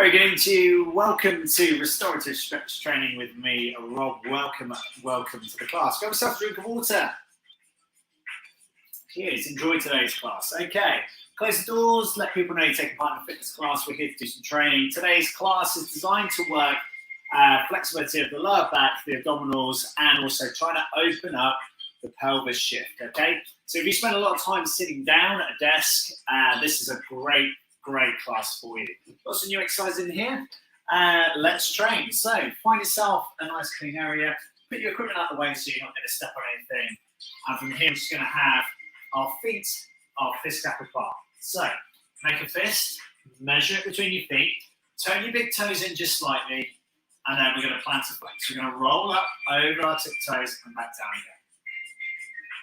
Very good to welcome to Restorative Stretch Training with me, Rob. Welcome to the class. Grab yourself a drink of water. Cheers, enjoy today's class. Okay, close the doors, let people know you're taking part in a fitness class. We're here to do some training. Today's class is designed to work flexibility of the lower back, the abdominals, and also trying to open up the pelvis shift, okay? So if you spend a lot of time sitting down at a desk, this is a great class for you. Got some new exercises in here. Let's train. So find yourself a nice clean area. Put your equipment out of the way so you're not going to step on anything. And from here, we're just going to have our feet, our fist gap apart. So make a fist, measure it between your feet, turn your big toes in just slightly, and then we're going to plant a flex. We're going to roll up over our tiptoes and back down again.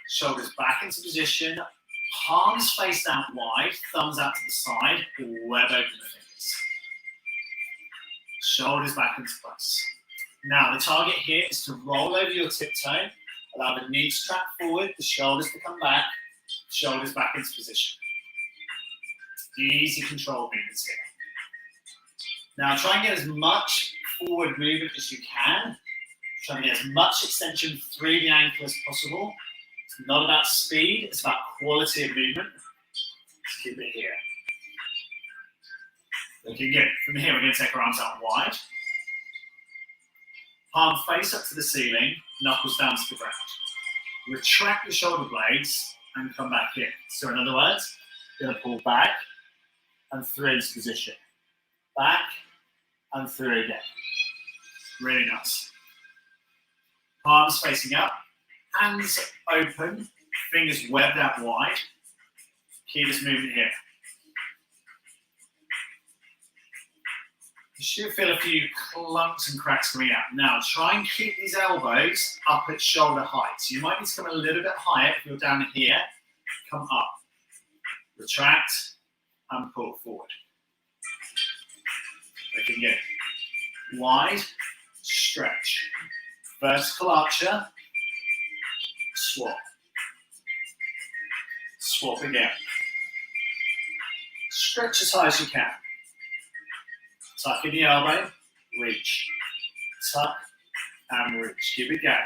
Shoulders back into position. Palms face out wide, thumbs out to the side, web open the fingers. Shoulders back into place. Now, the target here is to roll over your tiptoe, allow the knees to track forward, the shoulders to come back, shoulders back into position. Easy control movements here. Now, try and get as much forward movement as you can. Try and get as much extension through the ankle as possible. It's not about speed, it's about quality of movement. Let's keep it here. Looking good. From here, we're going to take our arms out wide. Palm face up to the ceiling, knuckles down to the ground. Retract your shoulder blades and come back in. So in other words, you're going to pull back and through into position. Back and through again. Really nice. Palms facing up. Hands open, fingers webbed out wide. Keep this movement here. You should feel a few clumps and cracks coming out. Now, try and keep these elbows up at shoulder height. So you might need to come a little bit higher if you're down here. Come up. Retract and pull forward. Looking good. Wide, stretch. Vertical archer. Swap. Swap again. Stretch as high as you can. Tuck in the elbow, reach. Tuck and reach. Keep it going.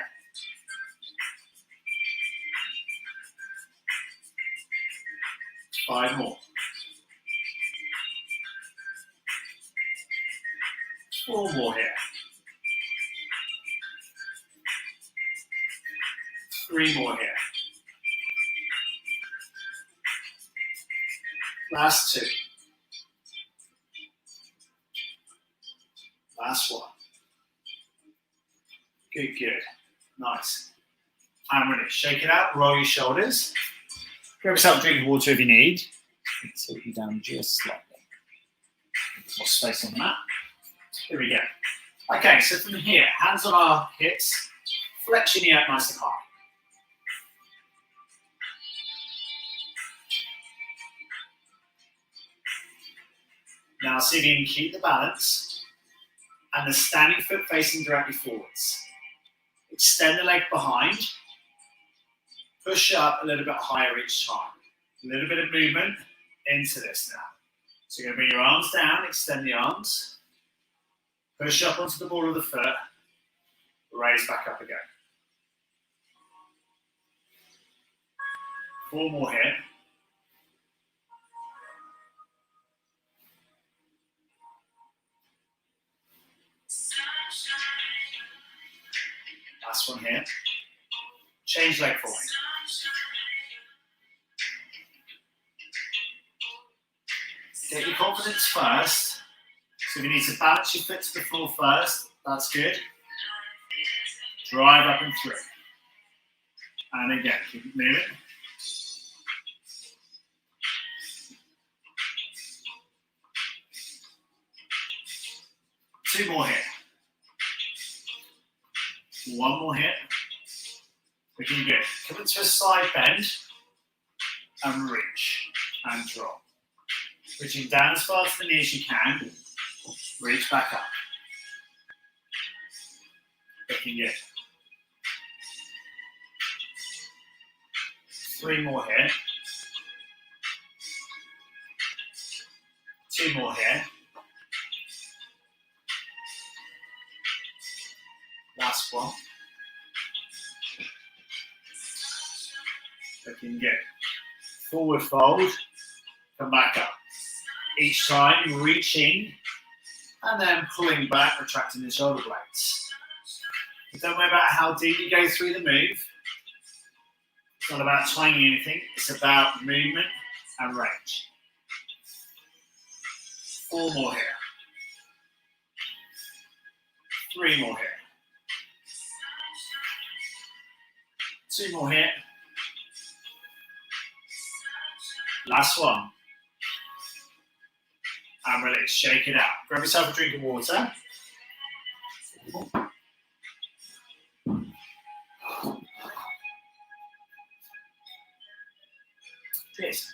Five more. Four more here. Three more here. Last two. Last one. Good. Nice. And release. Shake it out. Roll your shoulders. Grab yourself a drink of water if you need. Tilt you down just slightly. More space on that. Here we go. Okay, so from here, hands on our hips. Flex your knee out nice and high. Now see if you can keep the balance and the standing foot facing directly forwards. Extend the leg behind. Push up a little bit higher each time. A little bit of movement into this now. So you're going to bring your arms down, extend the arms. Push up onto the ball of the foot. Raise back up again. Four more here. Last one here. Change leg for me. Get your confidence first. So if you need to balance your foot to the floor first, that's good. Drive up and through. And again, keep it moving. Two more here. One more here. Looking good. Come into a side bend and reach and drop. Reaching down as far to the knee as you can. Reach back up. Looking good. Three more here. Two more here. Last one. Looking good. Forward fold, come back up. Each time reaching and then pulling back, retracting the shoulder blades. Don't worry about how deep you go through the move. It's not about timing anything, it's about movement and range. 4 more here. 3 more here. 2 more here. Last one. And release, shake it out. Grab yourself a drink of water. Cheers.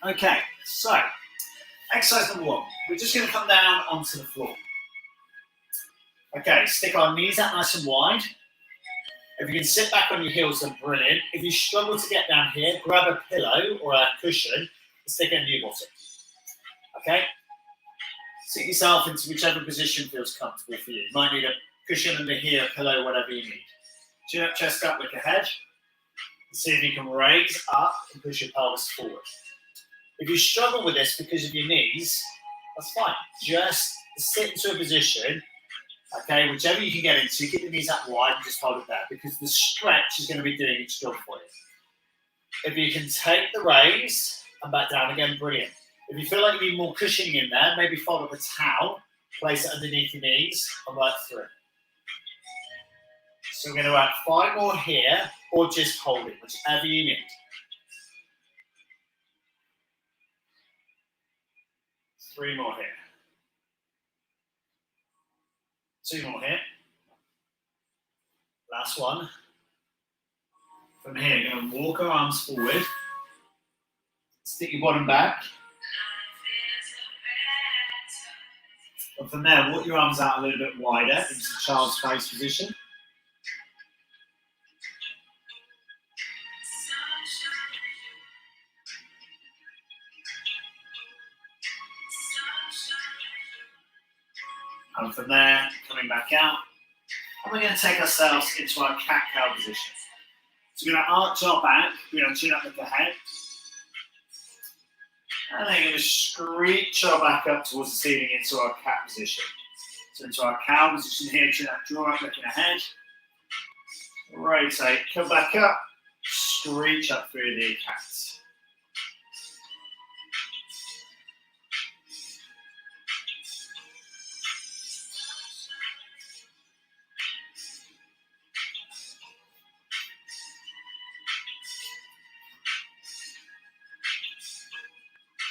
Okay, so exercise number 1. We're just going to come down onto the floor. Okay, stick our knees out nice and wide. If you can sit back on your heels, then brilliant. If you struggle to get down here, grab a pillow or a cushion and stick it under your bottom. Okay? Sit yourself into whichever position feels comfortable for you. You might need a cushion under here, a pillow, whatever you need. Chin up, chest up, look ahead. And see if you can raise up and push your pelvis forward. If you struggle with this because of your knees, that's fine. Just sit into a position. Okay, whichever you can get into, keep the knees up wide and just hold it there because the stretch is going to be doing its job for you. If you can take the raise and back down again, brilliant. If you feel like you need more cushioning in there, maybe fold up a towel, place it underneath your knees and work through. So we're going to work 5 more here or just hold it, whichever you need. 3 more here. 2 more here. Last one. From here, you're going to walk our arms forward. Stick your bottom back. And from there, walk your arms out a little bit wider into the child's pose position. And from there, coming back out. And we're going to take ourselves into our cat-cow position. So we're going to arch our back, we're going to chin up with the head. And then we're going to screech our back up towards the ceiling into our cat position. So into our cow position here, chin up, draw up, looking ahead. Rotate, come back up, screech up through the cat.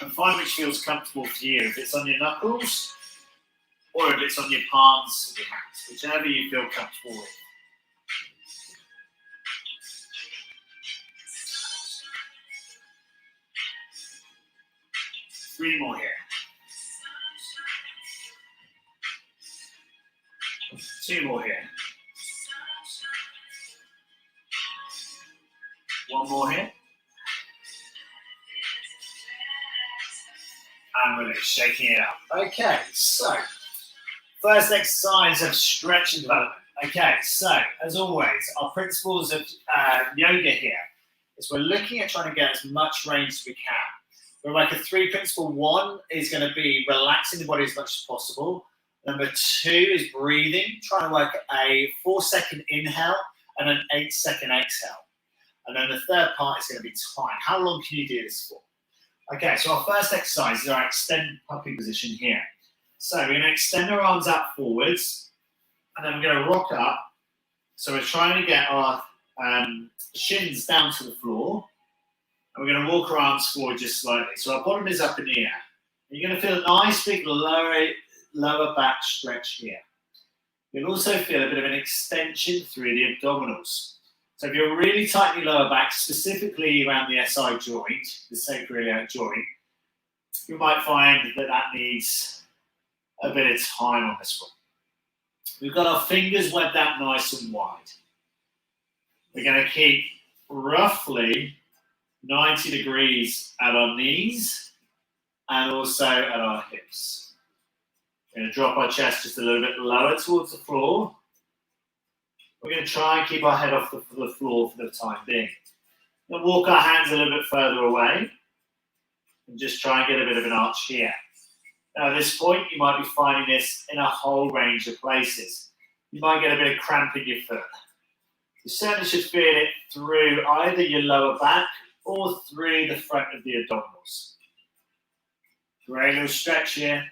And find which feels comfortable for you. If it's on your knuckles or if it's on your palms of your hands, whichever you feel comfortable with. Three more here. 2 more here. 1 more here. And release, shaking it out. Okay, so first exercise of stretch and development. Okay, so as always, our principles of yoga here is we're looking at trying to get as much range as we can. We're like a 3 principle. 1 is going to be relaxing the body as much as possible. Number 2 is breathing, trying to work a 4-second inhale and an 8-second exhale. And then the third part is going to be time. How long can you do this for? Okay, so our first exercise is our extended puppy position here. So we're going to extend our arms out forwards, and then we're going to rock up. So we're trying to get our shins down to the floor, and we're going to walk our arms forward just slightly. So our bottom is up in the air. You're going to feel a nice big lower back stretch here. You'll also feel a bit of an extension through the abdominals. So if you're really tightening lower back, specifically around the SI joint, the sacroiliac joint, you might find that that needs a bit of time on this one. We've got our fingers webbed out nice and wide. We're going to keep roughly 90 degrees at our knees and also at our hips. We're going to drop our chest just a little bit lower towards the floor. We're going to try and keep our head off the floor for the time being. Then walk our hands a little bit further away and just try and get a bit of an arch here. Now at this point, you might be finding this in a whole range of places. You might get a bit of cramp in your foot. You certainly should feel it through either your lower back or through the front of the abdominals. Great little stretch here,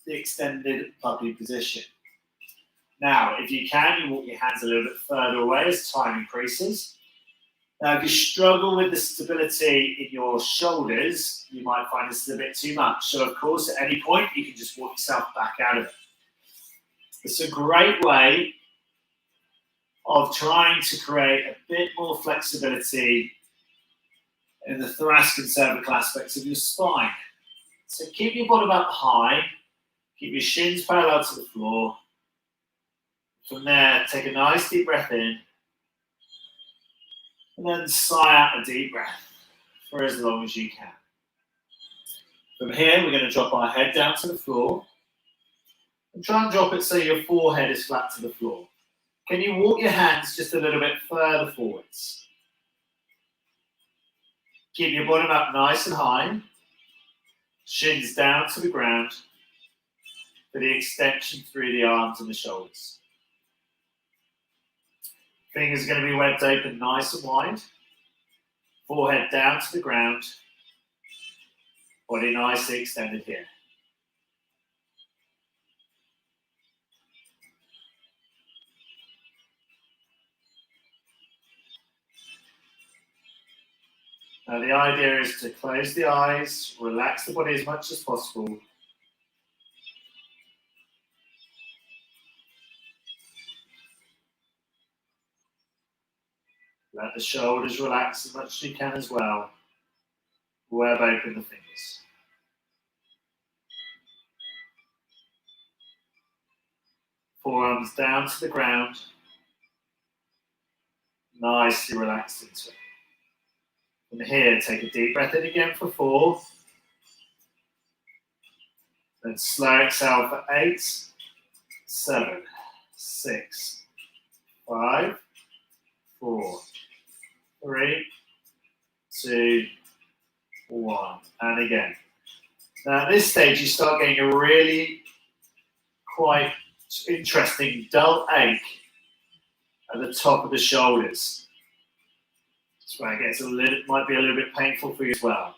the extended puppy position. Now, if you can, you walk your hands a little bit further away as time increases. Now, if you struggle with the stability in your shoulders, you might find this is a bit too much. So, of course, at any point, you can just walk yourself back out of it. It's a great way of trying to create a bit more flexibility in the thoracic and cervical aspects of your spine. So keep your bottom up high, keep your shins parallel to the floor. From there, take a nice deep breath in, and then sigh out a deep breath for as long as you can. From here, we're going to drop our head down to the floor, and try and drop it so your forehead is flat to the floor. Can you walk your hands just a little bit further forwards? Keep your bottom up nice and high, shins down to the ground, for the extension through the arms and the shoulders. Fingers are going to be webbed open nice and wide. Forehead down to the ground. Body nicely extended here. Now the idea is to close the eyes, relax the body as much as possible. Let the shoulders relax as much as you can as well. Web open the fingers. Forearms down to the ground. Nicely relaxed into it. From here, take a deep breath in again for 4. Then slow exhale for 8, 7, 6, 5, 4, 3, 2, 1. And again. Now at this stage, you start getting a really quite interesting dull ache at the top of the shoulders. That's where it gets might be a little bit painful for you as well.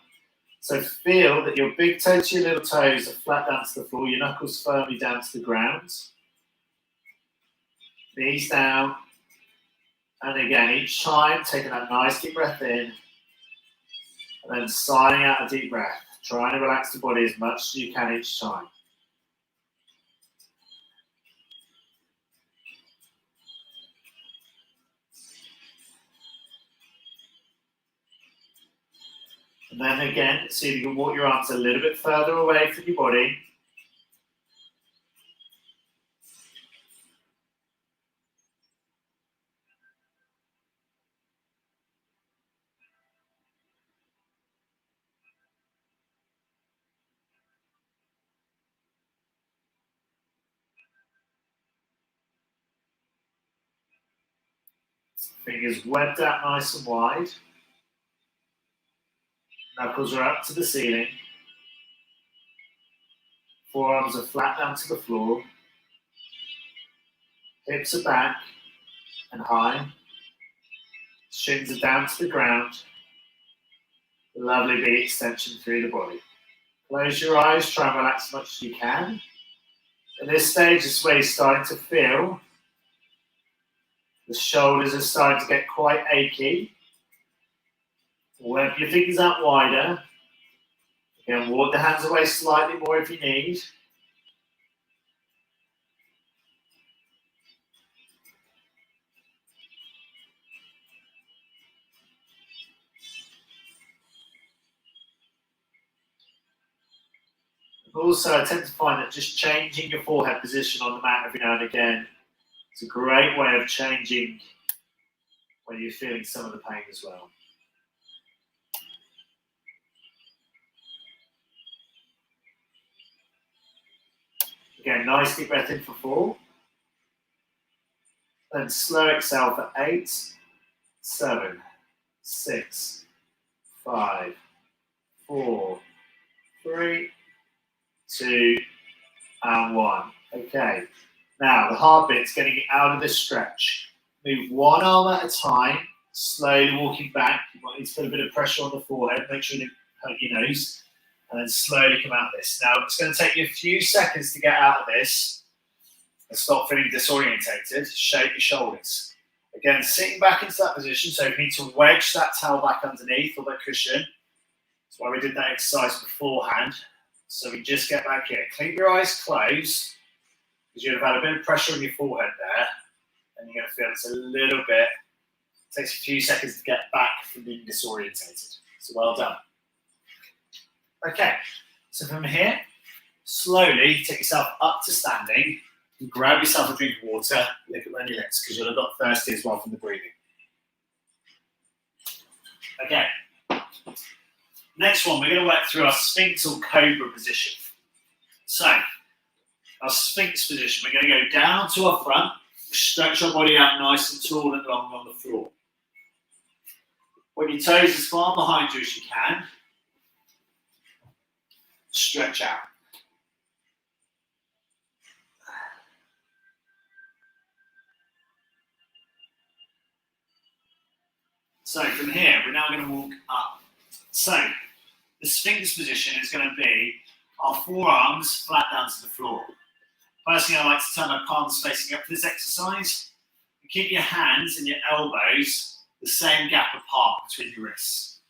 So feel that your big toe to your little toes are flat down to the floor, your knuckles firmly down to the ground. Knees down. And again, each time, taking that nice deep breath in, and then sighing out a deep breath. Trying to relax the body as much as you can each time. And then again, see if you can walk your arms a little bit further away from your body. Fingers webbed out nice and wide. Knuckles are up to the ceiling. Forearms are flat down to the floor. Hips are back and high. Shins are down to the ground. Lovely big extension through the body. Close your eyes, try and relax as much as you can. At this stage, this is where you're starting to feel the shoulders are starting to get quite achy. Web your fingers out wider. Again, walk the hands away slightly more if you need. Also, I tend to find that just changing your forehead position on the mat every now and again is a great way of changing when you're feeling some of the pain as well. Again, nice deep breath in for 4. Then slow exhale for 8, 7, 6, 5, 4, 3, 2, and 1. Okay. Now, the hard bit's getting out of the stretch. Move one arm at a time, slowly walking back. You might need to put a bit of pressure on the forehead, make sure you don't hurt your nose, and then slowly come out of this. Now, it's going to take you a few seconds to get out of this and stop feeling disorientated. Shake your shoulders. Again, sitting back into that position, so you need to wedge that towel back underneath or that cushion. That's why we did that exercise beforehand. So we just get back here. Keep your eyes closed, because you'd have had a bit of pressure on your forehead there, and you're going to feel it's a little bit, it takes a few seconds to get back from being disorientated. So well done. Okay, so from here, slowly take yourself up to standing, and grab yourself a drink of water, lick it around your lips, because you'll have got thirsty as well from the breathing. Okay, next one, we're going to work through our Sphinx or Cobra position. So, our Sphinx position, we're going to go down to our front, stretch our body out nice and tall and long on the floor. When your toes as far behind you as you can, stretch out. So from here, we're now going to walk up. So the Sphinx position is going to be our forearms flat down to the floor. Firstly, I like to turn my palms facing up for this exercise. And keep your hands and your elbows the same gap apart between your wrists.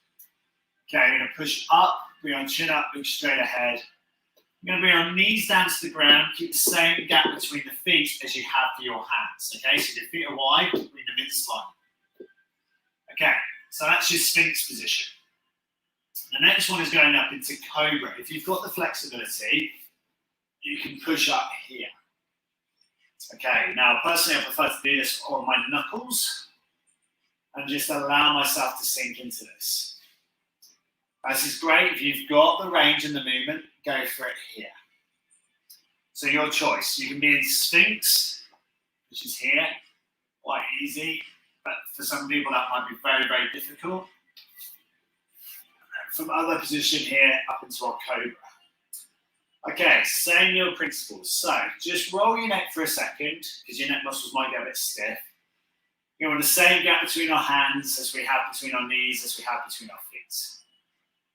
Okay, you're going to push up, bring your chin up, look straight ahead. You're going to bring your knees down to the ground, keep the same gap between the feet as you have for your hands. Okay, so your feet are wide, bring them in slightly. Okay, so that's your Sphinx position. The next one is going up into Cobra. If you've got the flexibility, you can push up here. Okay, now personally I prefer to do this on my knuckles and just allow myself to sink into this. This is great. If you've got the range and the movement, go for it here. So your choice. You can be in Sphinx, which is here, quite easy, but for some people that might be very, very difficult. From other position here up into our Cobra. Okay, same little principles. So just roll your neck for a second, because your neck muscles might get a bit stiff. You want the same gap between our hands as we have between our knees, as we have between our feet.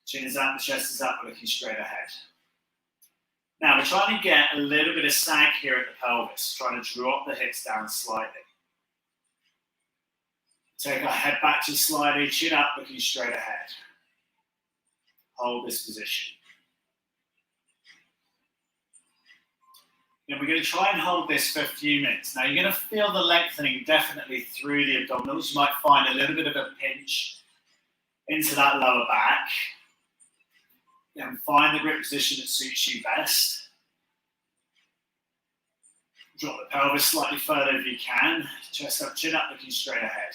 Chin is up, the chest is up, we're looking straight ahead. Now we're trying to get a little bit of sag here at the pelvis, trying to drop the hips down slightly. Take our head back to slightly, chin up, looking straight ahead. Hold this position. Then we're going to try and hold this for a few minutes. Now you're going to feel the lengthening definitely through the abdominals. You might find a little bit of a pinch into that lower back. And find the grip position that suits you best. Drop the pelvis slightly further if you can. Chest up, chin up, looking straight ahead.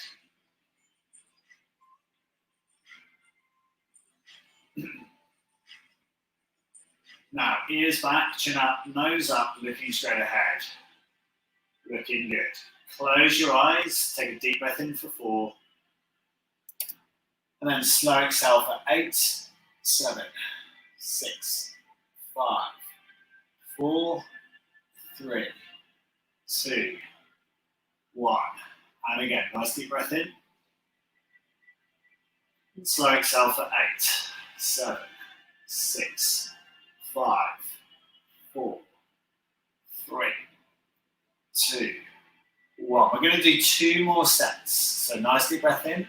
Now, ears back, chin up, nose up, looking straight ahead. Looking good. Close your eyes, take a deep breath in for 4. And then slow exhale for 8, 7, 6, 5, 4, 3, 2, 1. And again, nice deep breath in. And slow exhale for 8, 7, 6, 5, 4, 3, 2, 1. We're going to do 2 more sets. So nice deep breath in.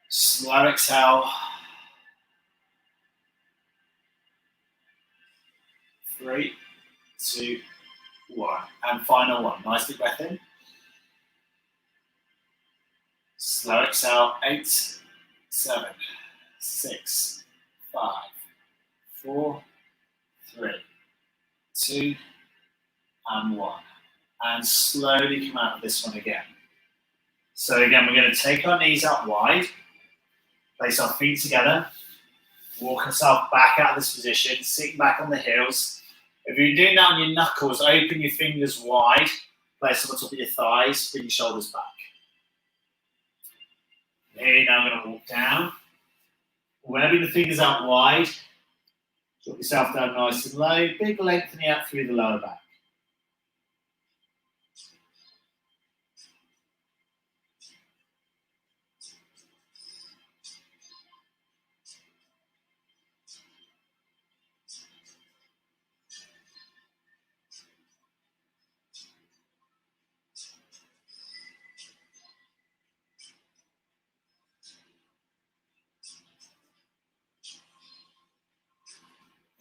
Slow exhale. 3, 2, 1. And final one. Nice deep breath in. Slow exhale. 8, 7, 6, 5, 4, 3, 2, and 1. And slowly come out of this one again. So again, we're going to take our knees out wide. Place our feet together, walk ourselves back out of this position, sitting back on the heels, If you're doing that on your knuckles, open your fingers wide, place them on top of your thighs, bring your shoulders back. Here, now I'm going to walk down. Whenever the fingers out wide, drop yourself down nice and low, big lengthening out through the lower back.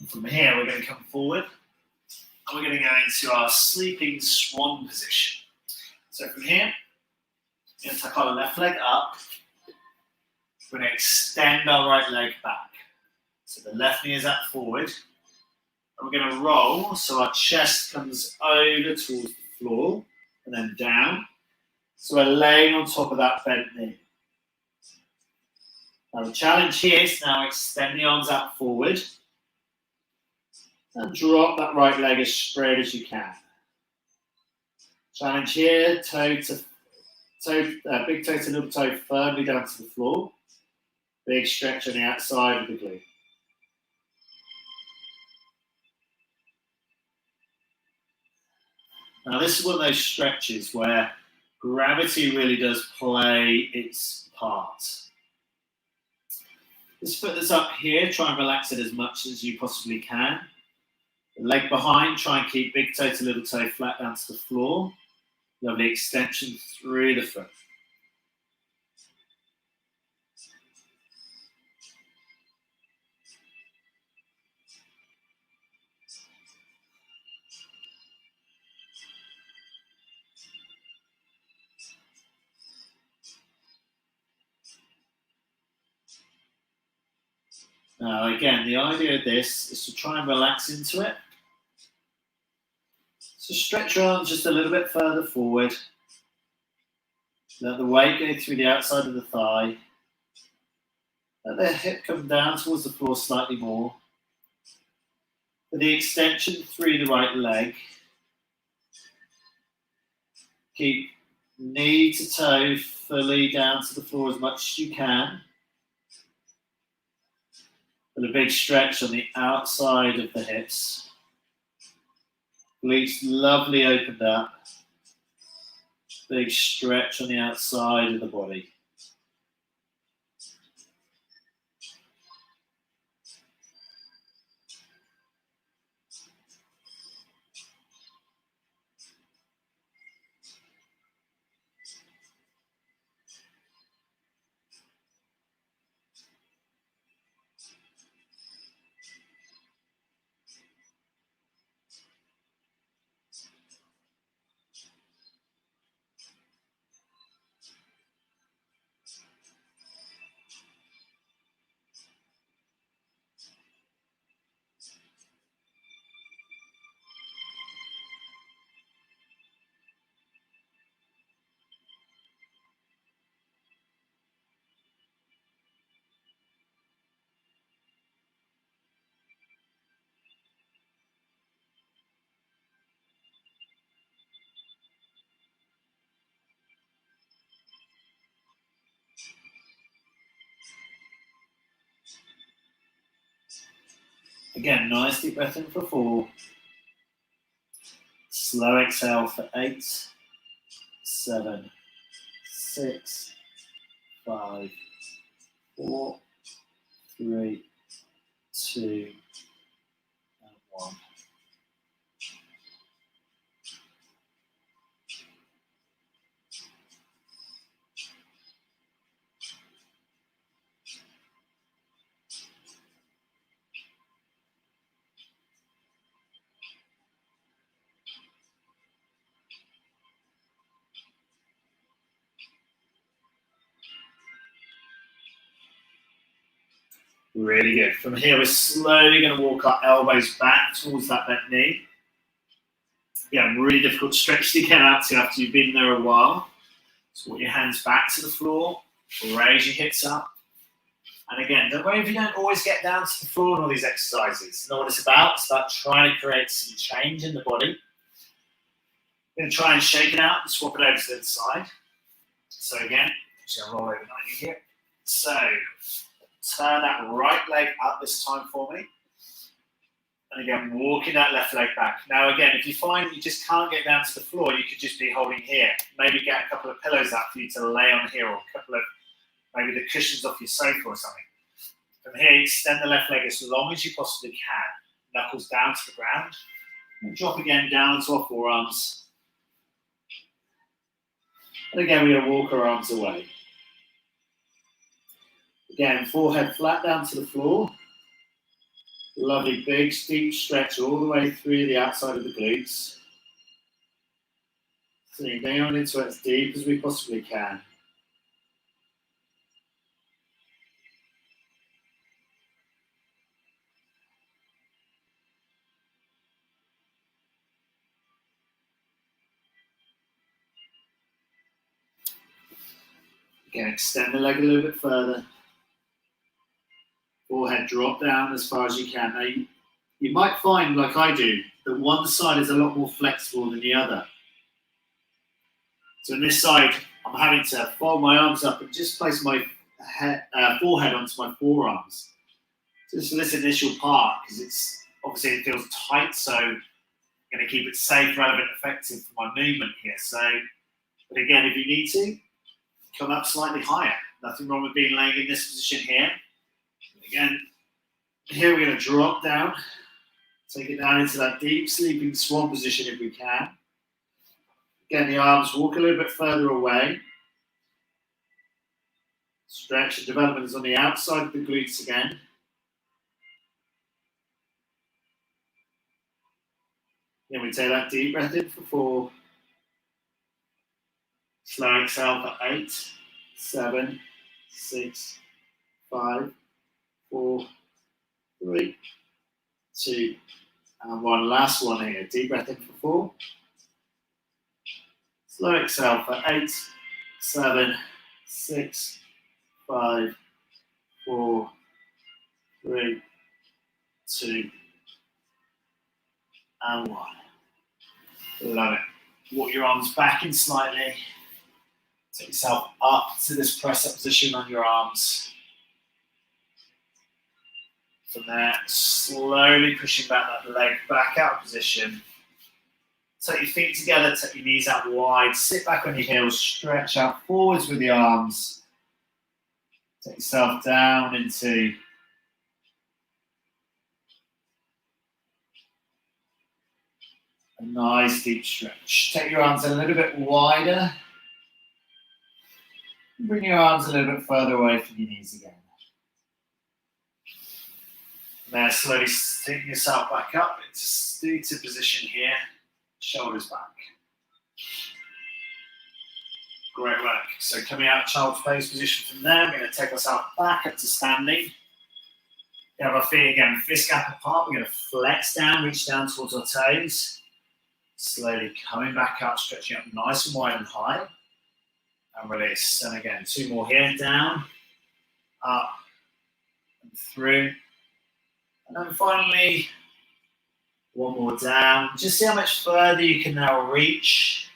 From here, we're going to come forward and we're going to go into our sleeping swan position. So from here, we're going to tuck our left leg up. We're going to extend our right leg back. So the left knee is up forward. And we're going to roll so our chest comes over towards the floor and then down. So we're laying on top of that bent knee. Now the challenge here is now extend the arms out forward. And drop that right leg as straight as you can. Challenge here, big toe to little toe firmly down to the floor. Big stretch on the outside of the glute. Now this is one of those stretches where gravity really does play its part. This foot that's up here, try and relax it as much as you possibly can. The leg behind, try and keep big toe to little toe flat down to the floor. Lovely extension through the foot. Now again, the idea of this is to try and relax into it. So stretch your arms just a little bit further forward. Let the weight go through the outside of the thigh. Let the hip come down towards the floor slightly more. For the extension through the right leg. Keep knee to toe fully down to the floor as much as you can. With a big stretch on the outside of the hips. Glutes lovely opened up. Big stretch on the outside of the body. Again, nice deep breath in for 4. Slow exhale for 8, 7, 6, 5, 4, 3, 2, and 1. Really good. From here, we're slowly going to walk our elbows back towards that bent knee. Yeah, really difficult stretch to get out to after you've been there a while. So walk your hands back to the floor, raise your hips up. And again, don't worry if you don't always get down to the floor in all these exercises. It's not what it's about. It's about trying to create some change in the body. We're going to try and shake it out and swap it over to the other side. So again, just roll over 90 here. So turn that right leg up this time for me. And again, walking that left leg back. Now again, if you find that you just can't get down to the floor, you could just be holding here. Maybe get a couple of pillows out for you to lay on here, or a couple of maybe the cushions off your sofa or something. From here, extend the left leg as long as you possibly can. Knuckles down to the ground. And drop again down to our forearms. And again, we're going to walk our arms away. Again, forehead flat down to the floor. Lovely big steep stretch all the way through the outside of the glutes. Sitting down into it as deep as we possibly can. Again, extend the leg a little bit further. Forehead drop down as far as you can. Now, you might find, like I do, that one side is a lot more flexible than the other. So on this side, I'm having to fold my arms up and just place my forehead onto my forearms. So just for this initial part, because it's obviously it feels tight, so I'm going to keep it safe, relevant, effective for my movement here. So, but again, if you need to, come up slightly higher. Nothing wrong with being laying in this position here. Again, here we're going to drop down, take it down into that deep sleeping swan position if we can. Again, the arms walk a little bit further away. Stretch and development is on the outside of the glutes again. Then we take that deep breath in for 4. Slow exhale for 8, 7, 6, 5, 4, 3, 2, and 1. Last one here. Deep breath in for 4. Slow exhale for 8, 7, 6, 5, 4, 3, 2, and 1. Love it. Walk your arms back in slightly. Take yourself up to this press-up position on your arms. From there, slowly pushing back that leg back out of position. Take your feet together, take your knees out wide, sit back on your heels, stretch out forwards with the arms. Take yourself down into a nice deep stretch. Take your arms a little bit wider. Bring your arms a little bit further away from your knees again. Now slowly sitting yourself back up into seated position here, shoulders back. Great work. So coming out of child's pose position from there, we're going to take ourselves back up to standing. We have our feet again, fist gap apart. We're going to flex down, reach down towards our toes. Slowly coming back up, stretching up nice and wide and high. And release. And again, 2 more here, down, up, and through. And then finally, 1 more down. Just see how much further you can now reach.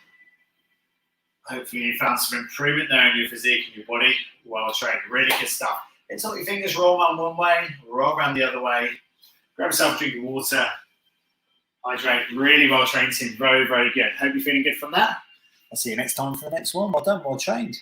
Hopefully you found some improvement there in your physique and your body. Well trained, really good stuff. It's not your fingers roll around one way, roll around the other way. Grab yourself a drink of water. Hydrate, really well trained team, very, very good. Hope you're feeling good from that. I'll see you next time for the next one. Well done, well trained.